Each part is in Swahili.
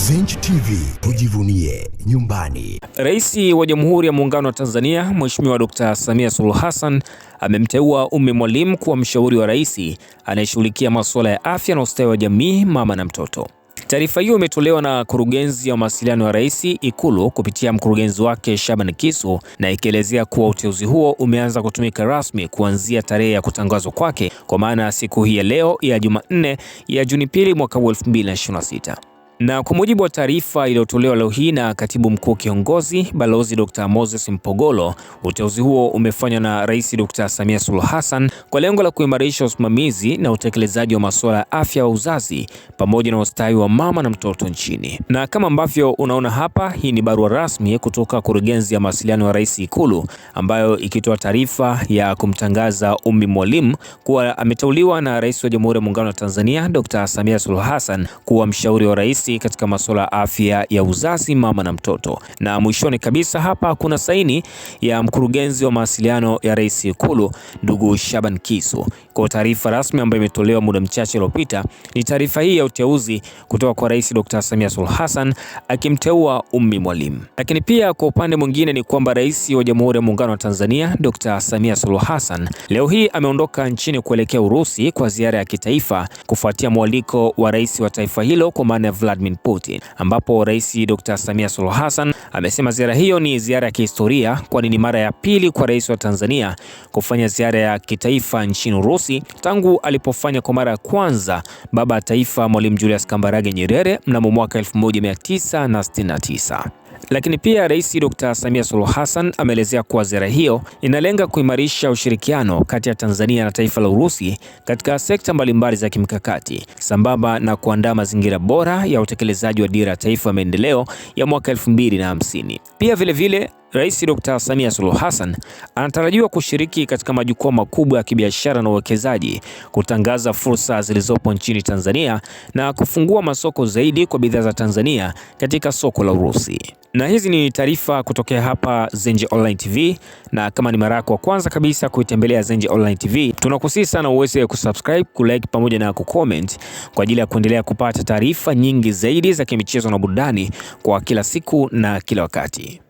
Zenj TV, tujivunie nyumbani. Rais wa Jamhuri ya Muungano wa Tanzania Mheshimiwa Dr. Samia Suluhu Hassan amemteua Ummy Mwalimu kuwa mshauri wa rais anayeshughulikia masuala ya afya na ustawi wa jamii, mama na mtoto. Taarifa hiyo imetolewa na Kurugenzi ya Mawasiliano ya Rais Ikulu kupitia mkurugenzi wake Shaban Kisu, na ikielezea kuwa uteuzi huo umeanza kutumika rasmi kuanzia tarehe ya kutangazwa kwake, kwa maana siku hii ya leo ya Jumanne ya Juni 2 mwaka 2026. Na kwa mujibu wa taarifa iliyotolewa leo hii na Katibu Mkuu Kiongozi Balozi Dr. Moses Mpogolo, uteuzi huo umefanywa na Rais Dr. Samia Suluhu Hassan kwa lengo la kuimarisha usimamizi na utekelezaji wa masuala ya afya wa uzazi pamoja na ustawi wa mama na mtoto nchini. Na kama ambavyo unaona hapa, hii ni barua rasmi kutoka Kurugenzi ya Mawasiliano ya Rais Ikulu, ambayo ikitoa taarifa ya kumtangaza Ummy Mwalimu kuwa ameteuliwa na Rais wa Jamhuri ya Muungano wa Tanzania Dr. Samia Suluhu Hassan kuwa mshauri wa rais katika masuala ya afya ya uzazi, mama na mtoto. Na mwishoni kabisa hapa kuna saini ya mkurugenzi wa mawasiliano ya Rais Ikulu ndugu Shaban Kisu. Kwa taarifa rasmi ambayo imetolewa muda mchache uliopita, ni taarifa hii ya uteuzi kutoka kwa Rais Dr. Samia Suluhu Hassan akimteua Ummy Mwalimu. Lakini pia kwa upande mwingine ni kwamba Rais wa Jamhuri ya Muungano wa Tanzania Dr. Samia Suluhu Hassan leo hii ameondoka nchini kuelekea Urusi kwa ziara ya kitaifa kufuatia mwaliko wa rais wa taifa hilo kwa maana ya Vladimir Putin, ambapo Rais Dr. Samia Suluhu Hassan amesema ziara hiyo ni ziara ya kihistoria, kwani ni mara ya pili kwa rais wa Tanzania kufanya ziara ya kitaifa nchini Urusi tangu alipofanya kwa mara ya kwanza baba taifa Mwalimu Julius Kambarage Nyerere mnamo mwaka 1969. Lakini pia Rais Dr. Samia Suluhu Hassan ameelezea kuwa ziara hiyo inalenga kuimarisha ushirikiano kati ya Tanzania na taifa la Urusi katika sekta mbalimbali za kimkakati, sambamba na kuandaa mazingira bora ya utekelezaji wa dira ya taifa ya maendeleo ya mwaka 2050. Pia vilevile Rais Dr. Samia Suluhu Hassan anatarajiwa kushiriki katika majukwaa makubwa ya kibiashara na uwekezaji, kutangaza fursa zilizopo nchini Tanzania na kufungua masoko zaidi kwa bidhaa za Tanzania katika soko la Urusi. Na hizi ni taarifa kutokea hapa Zenj Online TV, na kama ni mara yako ya kwanza kabisa kuitembelea Zenj Online TV, tunakusihi sana uweze kusubscribe, kulike pamoja na kucomment kwa ajili ya kuendelea kupata taarifa nyingi zaidi za kimichezo na burudani kwa kila siku na kila wakati.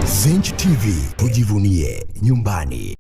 Zenj TV, tujivunie nyumbani.